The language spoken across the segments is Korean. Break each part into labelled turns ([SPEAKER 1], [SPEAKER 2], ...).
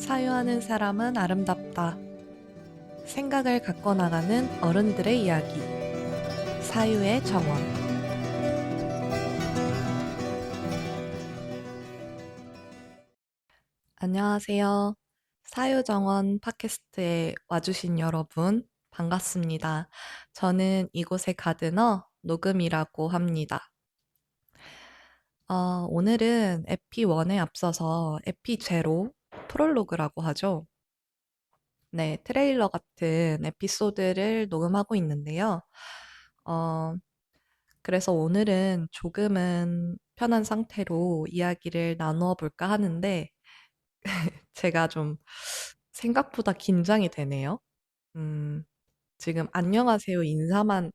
[SPEAKER 1] 사유하는 사람은 아름답다. 생각을 갖고 나가는 어른들의 이야기. 사유의 정원. 안녕하세요. 사유정원 팟캐스트에 와주신 여러분, 반갑습니다. 저는 이곳의 가드너 녹음이라고 합니다. 오늘은 에피 1에 앞서서 에피 제로 프롤로그라고 하죠. 네, 트레일러 같은 에피소드를 녹음하고 있는데요. 어, 그래서 오늘은 조금은 편한 상태로 이야기를 나누어 볼까 하는데, 제가 좀 생각보다 긴장이 되네요. 음, 지금 안녕하세요 인사만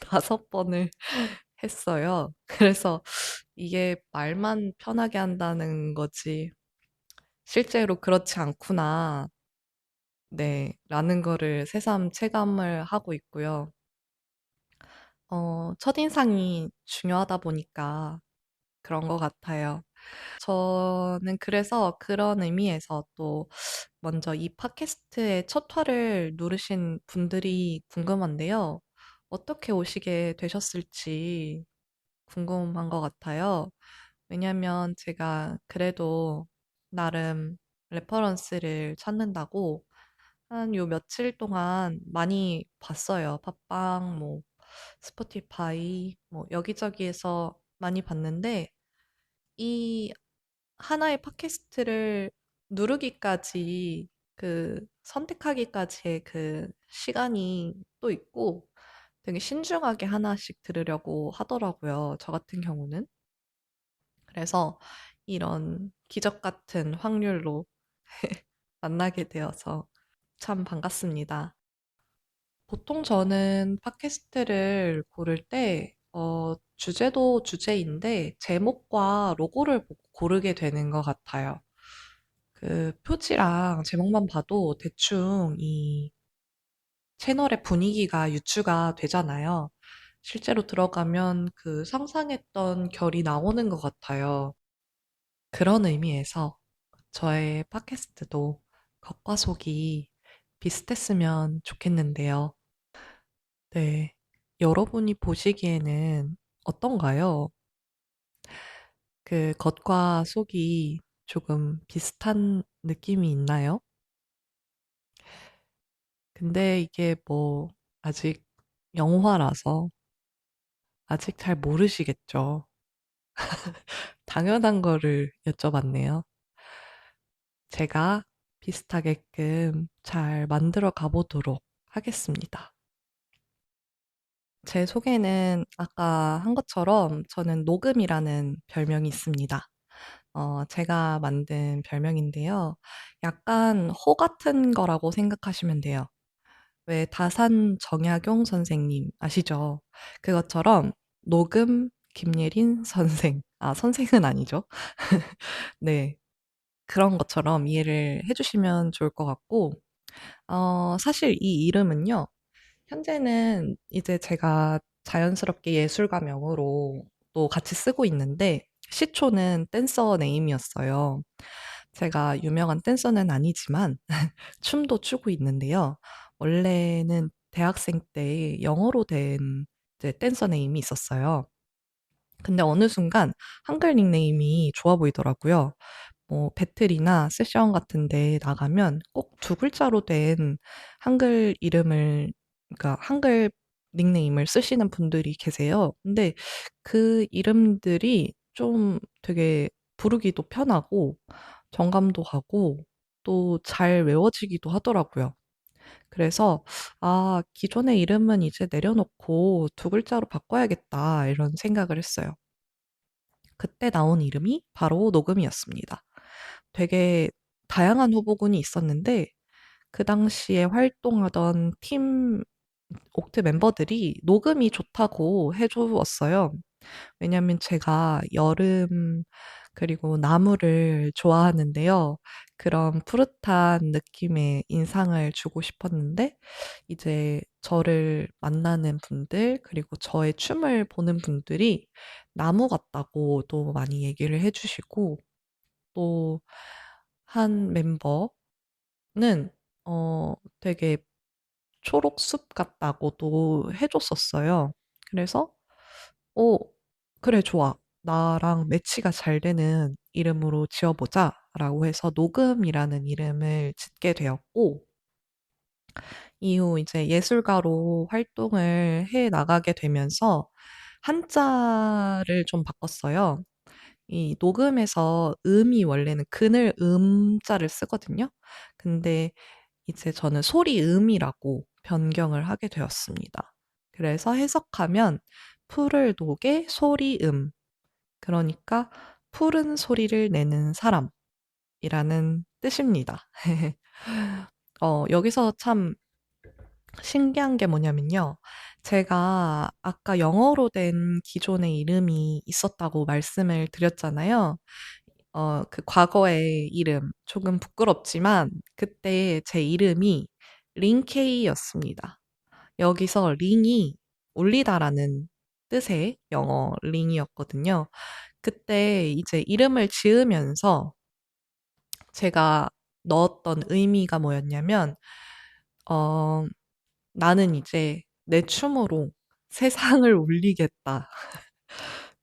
[SPEAKER 1] 5번을 했어요. 그래서 이게 말만 편하게 한다는 거지, 실제로 그렇지 않구나. 네, 라는 거를 새삼 체감을 하고 있고요. 첫인상이 중요하다 보니까 그런 것 같아요. 저는 그래서 그런 의미에서 또 먼저 이 팟캐스트의 첫 화를 누르신 분들이 궁금한데요. 어떻게 오시게 되셨을지 궁금한 것 같아요. 왜냐면 제가 그래도 나름 레퍼런스를 찾는다고 한 요 며칠 동안 많이 봤어요. 팟빵, 뭐, 스포티파이, 뭐, 여기저기에서 많이 봤는데, 이 하나의 팟캐스트를 누르기까지, 선택하기까지의 그 시간이 또 있고, 되게 신중하게 하나씩 들으려고 하더라고요. 저 같은 경우는. 그래서 이런 기적 같은 확률로 만나게 되어서 참 반갑습니다. 보통 저는 팟캐스트를 고를 때, 주제도 주제인데, 제목과 로고를 보고 고르게 되는 것 같아요. 그 표지랑 제목만 봐도 대충 이 채널의 분위기가 유추가 되잖아요. 실제로 들어가면 그 상상했던 결이 나오는 것 같아요. 그런 의미에서 저의 팟캐스트도 겉과 속이 비슷했으면 좋겠는데요. 네. 여러분이 보시기에는 어떤가요? 그 겉과 속이 조금 비슷한 느낌이 있나요? 근데 이게 뭐 아직 영화라서 아직 잘 모르시겠죠. 당연한 거를 여쭤봤네요. 제가 비슷하게끔 잘 만들어 가보도록 하겠습니다. 제 소개는 아까 한 것처럼 저는 녹음이라는 별명이 있습니다. 제가 만든 별명인데요. 약간 호 같은 거라고 생각하시면 돼요. 왜 다산 정약용 선생님 아시죠? 그것처럼 녹음 김예린 선생. 아, 선생은 아니죠. 네. 그런 것처럼 이해를 해주시면 좋을 것 같고, 사실 이 이름은요, 현재는 이제 제가 자연스럽게 예술가명으로 또 같이 쓰고 있는데, 시초는 댄서 네임이었어요. 제가 유명한 댄서는 아니지만 춤도 추고 있는데요. 원래는 대학생 때 영어로 된 이제 댄서 네임이 있었어요. 근데 어느 순간 한글 닉네임이 좋아 보이더라고요. 뭐 배틀이나 세션 같은 데 나가면 꼭 두 글자로 된 한글 이름을, 그러니까 한글 닉네임을 쓰시는 분들이 계세요. 근데 그 이름들이 좀 되게 부르기도 편하고 정감도 가고 또 잘 외워지기도 하더라고요. 그래서 아, 기존의 이름은 이제 내려놓고 두 글자로 바꿔야겠다 이런 생각을 했어요. 그때 나온 이름이 바로 녹음이었습니다. 되게 다양한 후보군이 있었는데 그 당시에 활동하던 팀 옥트 멤버들이 녹음이 좋다고 해주었어요. 왜냐면 제가 여름 그리고 나무를 좋아하는데요. 그런 푸릇한 느낌의 인상을 주고 싶었는데 이제 저를 만나는 분들 그리고 저의 춤을 보는 분들이 나무 같다고 또 많이 얘기를 해주시고 또 한 멤버는 되게 초록숲 같다고도 해 줬었어요. 그래서 "어 그래 좋아. 나랑 매치가 잘 되는 이름으로 지어 보자."라고 해서 녹음이라는 이름을 짓게 되었고, 이후 이제 예술가로 활동을 해 나가게 되면서 한자를 좀 바꿨어요. 이 녹음에서 음이 원래는 그늘 음자를 쓰거든요. 근데 이제 저는 소리음이라고 변경을 하게 되었습니다. 그래서 해석하면 풀을 녹의 소리음, 그러니까 푸른 소리를 내는 사람이라는 뜻입니다. 여기서 참 신기한 게 뭐냐면요. 제가 아까 영어로 된 기존의 이름이 있었다고 말씀을 드렸잖아요. 그 과거의 이름 조금 부끄럽지만 그때 제 이름이 링케이였습니다. 여기서 링이 올리다라는 뜻의 영어 링이었거든요. 그때 이제 이름을 지으면서 제가 넣었던 의미가 뭐였냐면, 어 '나는 이제 내 춤으로 세상을 울리겠다.'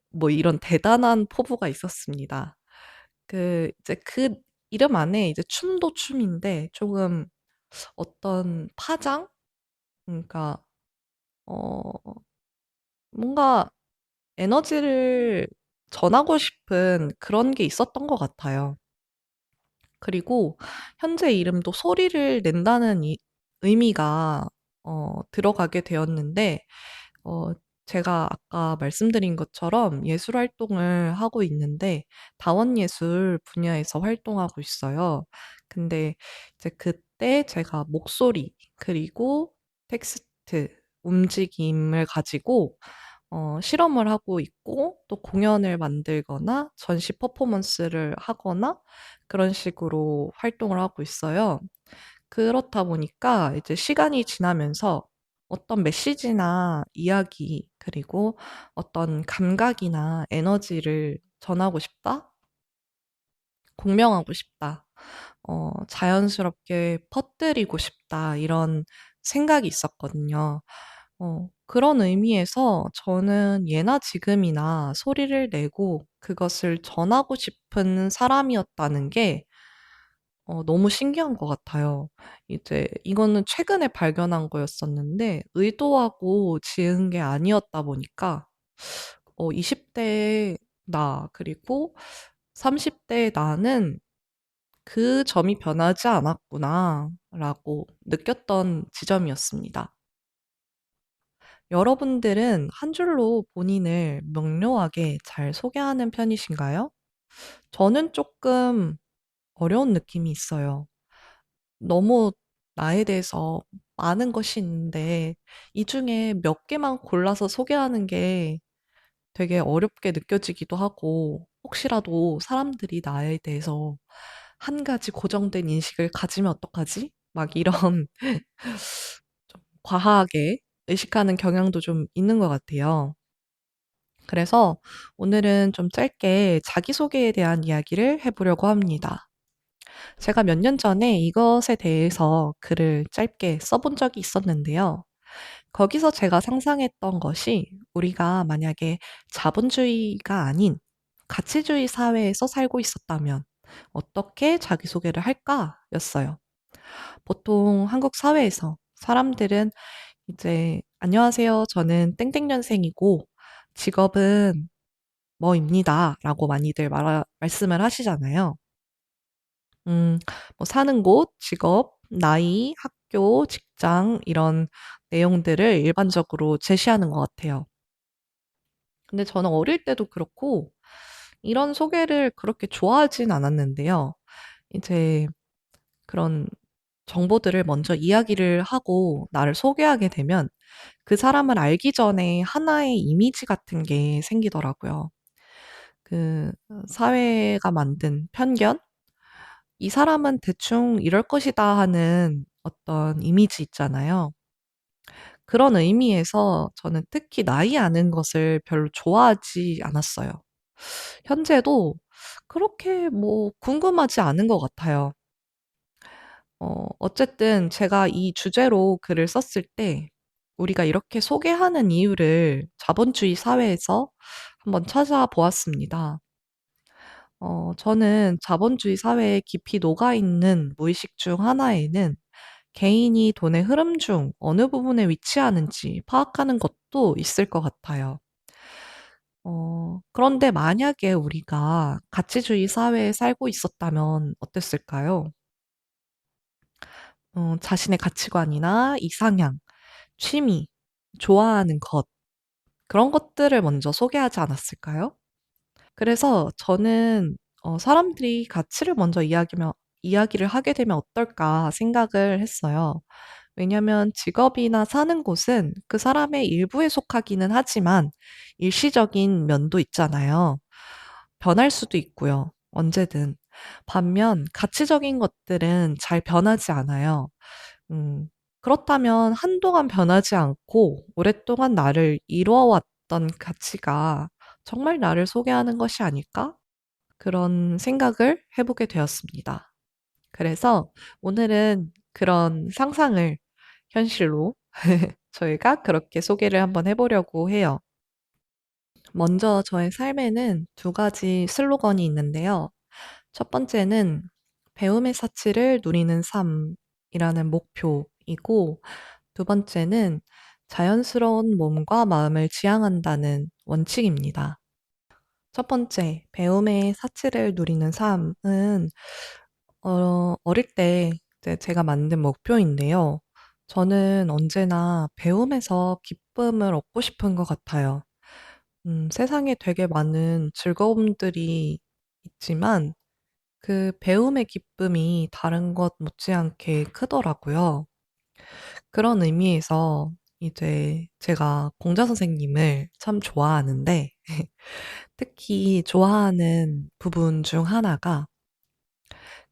[SPEAKER 1] 뭐 이런 대단한 포부가 있었습니다. 이제 그 이름 안에 이제 춤도 춤인데 조금 어떤 파장? 그러니까 어 뭔가 에너지를 전하고 싶은 그런 게 있었던 것 같아요. 그리고 현재 이름도 소리를 낸다는 이 의미가 들어가게 되었는데, 어 제가 아까 말씀드린 것처럼 예술 활동을 하고 있는데 다원 예술 분야에서 활동하고 있어요. 근데 이제 그때 제가 목소리 그리고 텍스트, 움직임을 가지고 실험을 하고 있고, 또 공연을 만들거나 전시 퍼포먼스를 하거나 그런 식으로 활동을 하고 있어요. 그렇다 보니까 이제 시간이 지나면서 어떤 메시지나 이야기, 그리고 어떤 감각이나 에너지를 전하고 싶다, 공명하고 싶다, 자연스럽게 퍼뜨리고 싶다, 이런 생각이 있었거든요. 그런 의미에서 저는 예나 지금이나 소리를 내고 그것을 전하고 싶은 사람이었다는 게 너무 신기한 것 같아요. 이제 이거는 최근에 발견한 거였었는데 의도하고 지은 게 아니었다 보니까 20 대의 나 그리고 30 대의 나는 '그 점이 변하지 않았구나.'라고 느꼈던 지점이었습니다. 여러분들은 한 줄로 본인을 명료하게 잘 소개하는 편이신가요? 저는 쪼끔 어려운 느낌이 있어요. 너무 나에 대해서 많은 것이 있는데 이 중에 몇 개만 골라서 소개하는 게 되게 어렵게 느껴지기도 하고, 혹시라도 사람들이 나에 대해서 한 가지 고정된 인식을 가지면 어떡하지? 막 이런 좀 과하게 의식하는 경향도 좀 있는 것 같아요. 그래서 오늘은 좀 짧게 자기소개에 대한 이야기를 해 보려고 합니다. 제가 몇 년 전에 이것에 대해서 글을 짧게 써본 적이 있었는데요. 거기서 제가 상상했던 것이, 우리가 만약에 자본주의가 아닌 가치주의 사회에서 살고 있었다면 어떻게 자기소개를 할까? 였어요. 보통 한국 사회에서 사람들은 이제 "안녕하세요. 저는 땡땡년생이고 직업은 뭐입니다." 라고 많이들 말씀을 하시잖아요. 음 뭐 사는 곳, 직업, 나이, 학교, 직장, 이런 내용들을 일반적으로 제시하는 것 같아요. 근데 저는 어릴 때도 그렇고 이런 소개를 그렇게 좋아하진 않았는데요. 이제 그런 정보들을 먼저 이야기를 하고 나를 소개하게 되면 그 사람을 알기 전에 하나의 이미지 같은 게 생기더라고요. 사회가 만든 편견? '이 사람은 대충 이럴 것이다.' 하는 어떤 이미지 있잖아요. 그런 의미에서 저는 특히 나이 아는 것을 별로 좋아하지 않았어요. 현재도 그렇게 뭐 궁금하지 않은 것 같아요. 어쨌든 제가 이 주제로 글을 썼을 때 우리가 이렇게 소개하는 이유를 자본주의 사회에서 한번 찾아보았습니다. 저는 자본주의 사회에 깊이 녹아있는 무의식 중 하나에는 개인이 돈의 흐름 중 어느 부분에 위치하는지 파악하는 것도 있을 것 같아요. 그런데 만약에 우리가 가치주의 사회에 살고 있었다면 어땠을까요? 자신의 가치관이나 이상향, 취미, 좋아하는 것, 그런 것들을 먼저 소개하지 않았을까요? 그래서 저는 사람들이 가치를 먼저 이야기를 하게 되면 어떨까 생각을 했어요. 왜냐면 직업이나 사는 곳은 그 사람의 일부에 속하기는 하지만 일시적인 면도 있잖아요. 변할 수도 있고요. 언제든. 반면 가치적인 것들은 잘 변하지 않아요. 음, 그렇다면 한동안 변하지 않고 오랫동안 나를 이루어왔던 가치가 정말 나를 소개하는 것이 아닐까? 그런 생각을 해보게 되었습니다. 그래서 오늘은 그런 상상을 현실로 저희가 그렇게 소개를 한번 해보려고 해요. 먼저 저의 삶에는 두 가지 슬로건이 있는데요. 첫 번째는 배움의 사치를 누리는 삶이라는 목표이고, 두 번째는 자연스러운 몸과 마음을 지향한다는 원칙입니다. 첫 번째, 배움의 사치를 누리는 삶은, 어릴 때 이제 제가 만든 목표인데요. 저는 언제나 배움에서 기쁨을 얻고 싶은 것 같아요. 세상에 되게 많은 즐거움들이 있지만 그 배움의 기쁨이 다른 것 못지않게 크더라고요. 그런 의미에서 이제 제가 공자 선생님을 참 좋아하는데 특히 좋아하는 부분 중 하나가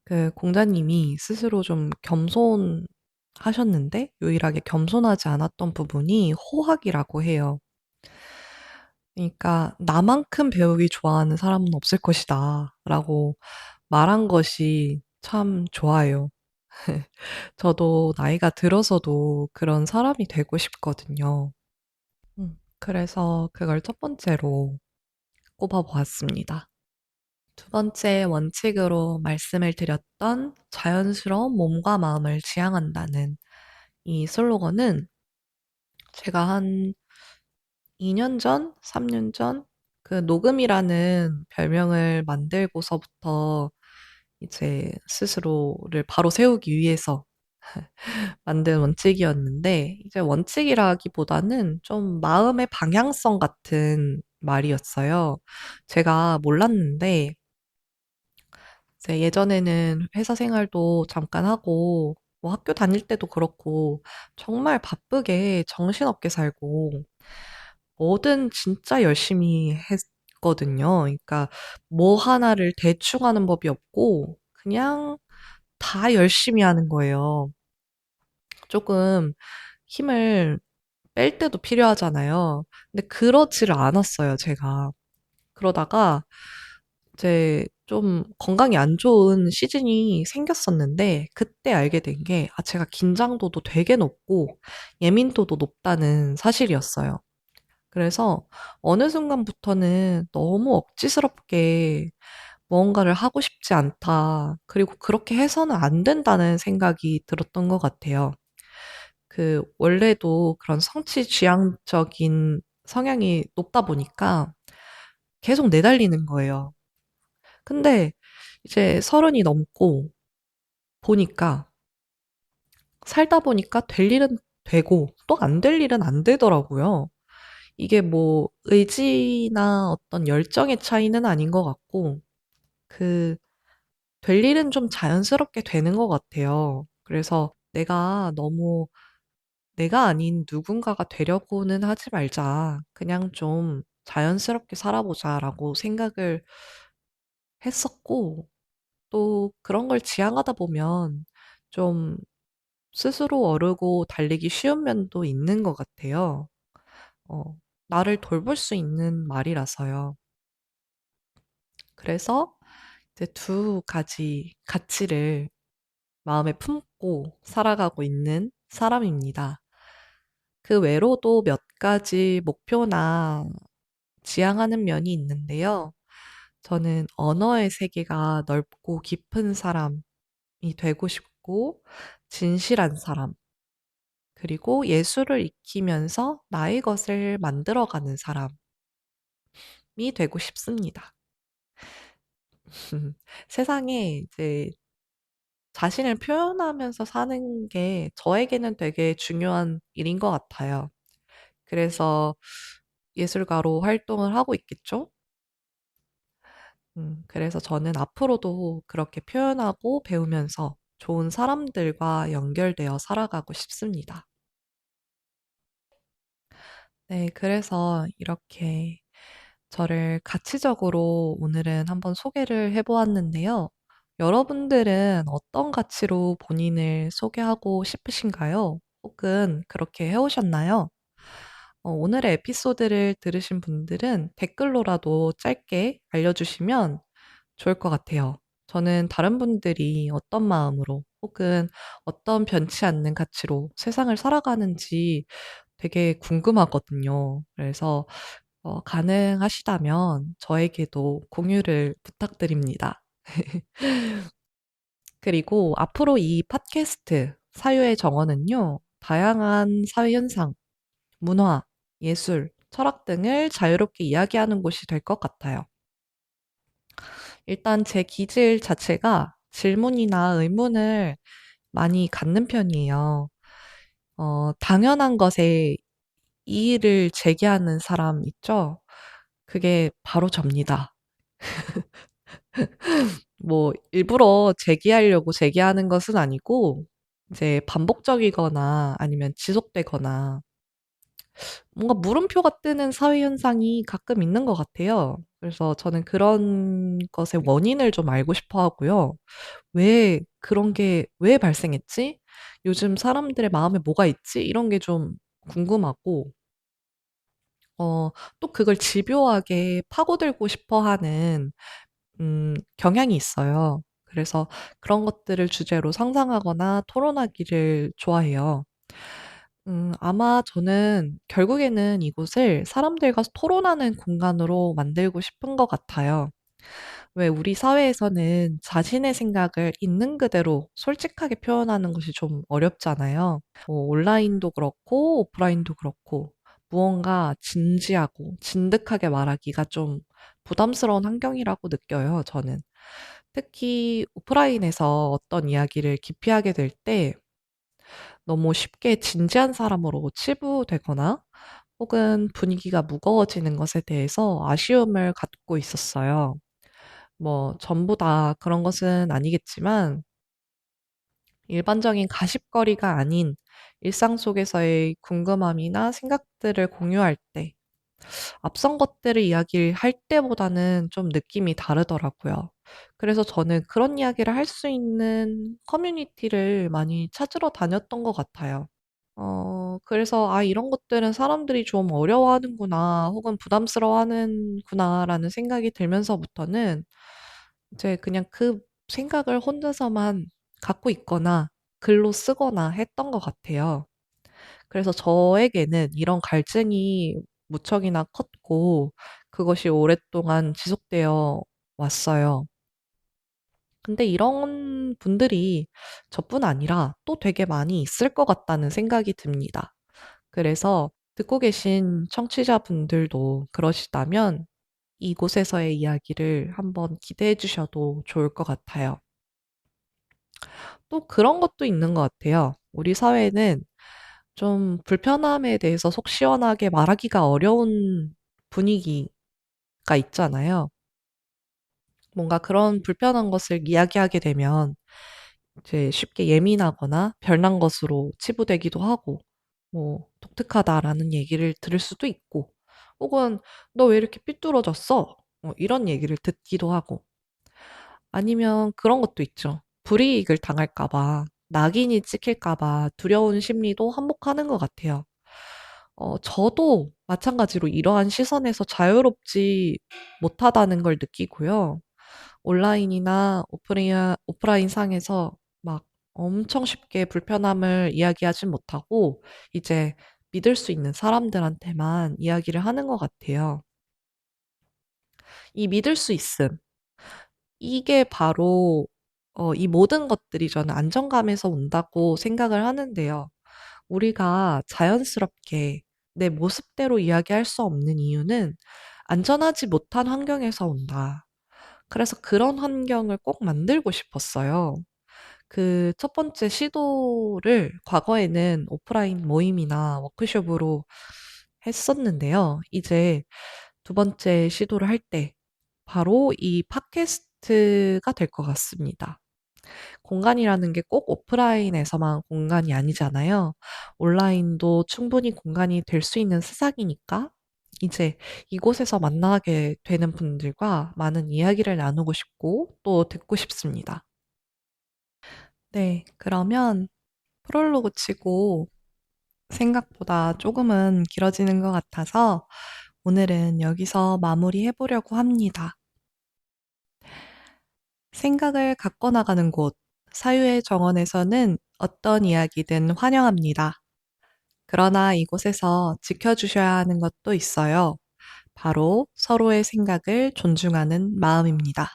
[SPEAKER 1] 그 공자님이 스스로 좀 겸손하셨는데 유일하게 겸손하지 않았던 부분이 호학이라고 해요. 그러니까 나만큼 배우기 좋아하는 사람은 없을 것이다 라고 말한 것이 참 좋아요. 저도 나이가 들어서도 그런 사람이 되고 싶거든요. 그래서 그걸 첫 번째로 꼽아 보았습니다. 두 번째 원칙으로 말씀을 드렸던 자연스러운 몸과 마음을 지향한다는 이 슬로건은 제가 한 2년 전, 3년 전, 그 녹음이라는 별명을 만들고서부터 이제 스스로를 바로 세우기 위해서 만든 원칙이었는데, 이제 원칙이라기보다는 좀 마음의 방향성 같은 말이었어요. 제가 몰랐는데, 이제 예전에는 회사 생활도 잠깐 하고, 뭐 학교 다닐 때도 그렇고, 정말 바쁘게 정신없게 살고, 뭐든 진짜 열심히 했거든요. 그러니까 뭐 하나를 대충 하는 법이 없고, 그냥 다 열심히 하는 거예요. 조금 힘을 뺄 때도 필요하잖아요. 근데 그렇지를 않았어요, 제가. 그러다가 이제 좀 건강이 안 좋은 시즌이 생겼었는데, 그때 알게 된 게, 아, 제가 긴장도도 되게 높고, 예민도도 높다는 사실이었어요. 그래서 어느 순간부터는 너무 억지스럽게 무언가를 하고 싶지 않다. 그리고 그렇게 해서는 안 된다는 생각이 들었던 것 같아요. 원래도 그런 성취 지향적인 성향이 높다 보니까 계속 내달리는 거예요. 근데 이제 서른이 넘고 보니까 살다 보니까 될 일은 되고 또 안 될 일은 안 되더라고요. 이게 뭐 의지나 어떤 열정의 차이는 아닌 것 같고 그 될 일은 좀 자연스럽게 되는 것 같아요. 그래서 내가 아닌 누군가가 되려고는 하지 말자. 그냥 좀 자연스럽게 살아보자라고 생각을 했었고, 또 그런 걸 지향하다 보면 좀 스스로 어르고 달리기 쉬운 면도 있는 것 같아요. 어, 나를 돌볼 수 있는 말이라서요. 그래서 이제 두 가지 가치를 마음에 품고 살아가고 있는 사람입니다. 그 외로도 몇 가지 목표나 지향하는 면이 있는데요. 저는 언어의 세계가 넓고 깊은 사람이 되고 싶고, 진실한 사람, 그리고 예술을 익히면서 나의 것을 만들어가는 사람이 되고 싶습니다. 세상에 이제 자신을 표현하면서 사는 게 저에게는 되게 중요한 일인 것 같아요. 그래서 예술가로 활동을 하고 있겠죠? 그래서 저는 앞으로도 그렇게 표현하고 배우면서 좋은 사람들과 연결되어 살아가고 싶습니다. 네, 그래서 이렇게 저를 가치적으로 오늘은 한번 소개를 해보았는데요. 여러분들은 어떤 가치로 본인을 소개하고 싶으신가요? 혹은 그렇게 해오셨나요? 오늘의 에피소드를 들으신 분들은 댓글로라도 짧게 알려주시면 좋을 것 같아요. 저는 다른 분들이 어떤 마음으로 혹은 어떤 변치 않는 가치로 세상을 살아가는지 되게 궁금하거든요. 그래서 가능하시다면 저에게도 공유를 부탁드립니다. 그리고 앞으로 이 팟캐스트 사유의 정원은요, 다양한 사회현상, 문화, 예술, 철학 등을 자유롭게 이야기하는 곳이 될 것 같아요. 일단 제 기질 자체가 질문이나 의문을 많이 갖는 편이에요. 당연한 것에 이의를 제기하는 사람 있죠? 그게 바로 접니다. 뭐, 일부러 제기하려고 제기하는 것은 아니고, 이제 반복적이거나 아니면 지속되거나, 뭔가 물음표가 뜨는 사회 현상이 가끔 있는 것 같아요. 그래서 저는 그런 것의 원인을 좀 알고 싶어 하고요. 왜 그런 게 왜 발생했지? 요즘 사람들의 마음에 뭐가 있지? 이런 게 좀 궁금하고, 또 그걸 집요하게 파고들고 싶어 하는, 경향이 있어요. 그래서 그런 것들을 주제로 상상하거나 토론하기를 좋아해요. 아마 저는 결국에는 이곳을 사람들과 토론하는 공간으로 만들고 싶은 것 같아요. 왜 우리 사회에서는 자신의 생각을 있는 그대로 솔직하게 표현하는 것이 좀 어렵잖아요. 뭐 온라인도 그렇고 오프라인도 그렇고 무언가 진지하고 진득하게 말하기가 좀 부담스러운 환경이라고 느껴요, 저는. 특히 오프라인에서 어떤 이야기를 기피하게 될 때 너무 쉽게 진지한 사람으로 치부되거나 혹은 분위기가 무거워지는 것에 대해서 아쉬움을 갖고 있었어요. 뭐 전부 다 그런 것은 아니겠지만 일반적인 가십거리가 아닌 일상 속에서의 궁금함이나 생각들을 공유할 때 앞선 것들을 이야기할 때보다는 좀 느낌이 다르더라고요. 그래서 저는 그런 이야기를 할 수 있는 커뮤니티를 많이 찾으러 다녔던 것 같아요. 그래서 '아 이런 것들은 사람들이 좀 어려워하는구나.' 혹은 '부담스러워하는구나.'라는 생각이 들면서부터는 이제 그냥 그 생각을 혼자서만 갖고 있거나 글로 쓰거나 했던 것 같아요. 그래서 저에게는 이런 갈증이 무척이나 컸고 그것이 오랫동안 지속되어 왔어요. 근데 이런 분들이 저뿐 아니라 또 되게 많이 있을 것 같다는 생각이 듭니다. 그래서 듣고 계신 청취자분들도 그러시다면 이곳에서의 이야기를 한번 기대해 주셔도 좋을 것 같아요. 또 그런 것도 있는 것 같아요. 우리 사회는 좀 불편함에 대해서 속 시원하게 말하기가 어려운 분위기가 있잖아요. 뭔가 그런 불편한 것을 이야기하게 되면 이제 쉽게 예민하거나 별난 것으로 치부되기도 하고, 뭐, 독특하다라는 얘기를 들을 수도 있고, 혹은 너 왜 이렇게 삐뚤어졌어? 이런 얘기를 듣기도 하고, 아니면 그런 것도 있죠. 불이익을 당할까봐, 낙인이 찍힐까봐 두려운 심리도 한몫하는 것 같아요. 저도 마찬가지로 이러한 시선에서 자유롭지 못하다는 걸 느끼고요. 온라인이나 오프라인 상에서 막 엄청 쉽게 불편함을 이야기하진 못하고 이제 믿을 수 있는 사람들한테만 이야기를 하는 것 같아요. 이 믿을 수 있음. 이게 바로 이 모든 것들이 저는 안정감에서 온다고 생각을 하는데요. 우리가 자연스럽게 내 모습대로 이야기할 수 없는 이유는 안전하지 못한 환경에서 온다. 그래서 그런 환경을 꼭 만들고 싶었어요. 그 첫 번째 시도를 과거에는 오프라인 모임이나 워크숍으로 했었는데요. 이제 두 번째 시도를 할 때 바로 이 팟캐스트가 될 것 같습니다. 공간이라는 게 꼭 오프라인에서만 공간이 아니잖아요. 온라인도 충분히 공간이 될 수 있는 세상이니까 이제 이곳에서 만나게 되는 분들과 많은 이야기를 나누고 싶고 또 듣고 싶습니다. 네, 그러면 프롤로그 치고 생각보다 조금은 길어지는 것 같아서 오늘은 여기서 마무리해 보려고 합니다. 생각을 갖고 나가는 곳, 사유의 정원에서는 어떤 이야기든 환영합니다. 그러나 이곳에서 지켜주셔야 하는 것도 있어요. 바로 서로의 생각을 존중하는 마음입니다.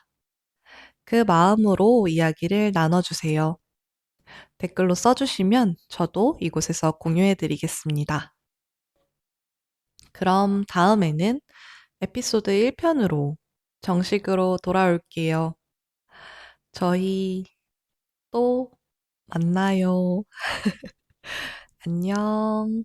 [SPEAKER 1] 그 마음으로 이야기를 나눠주세요. 댓글로 써주시면 저도 이곳에서 공유해드리겠습니다. 그럼 다음에는 에피소드 1편으로 정식으로 돌아올게요. 저희 또 만나요. 안녕.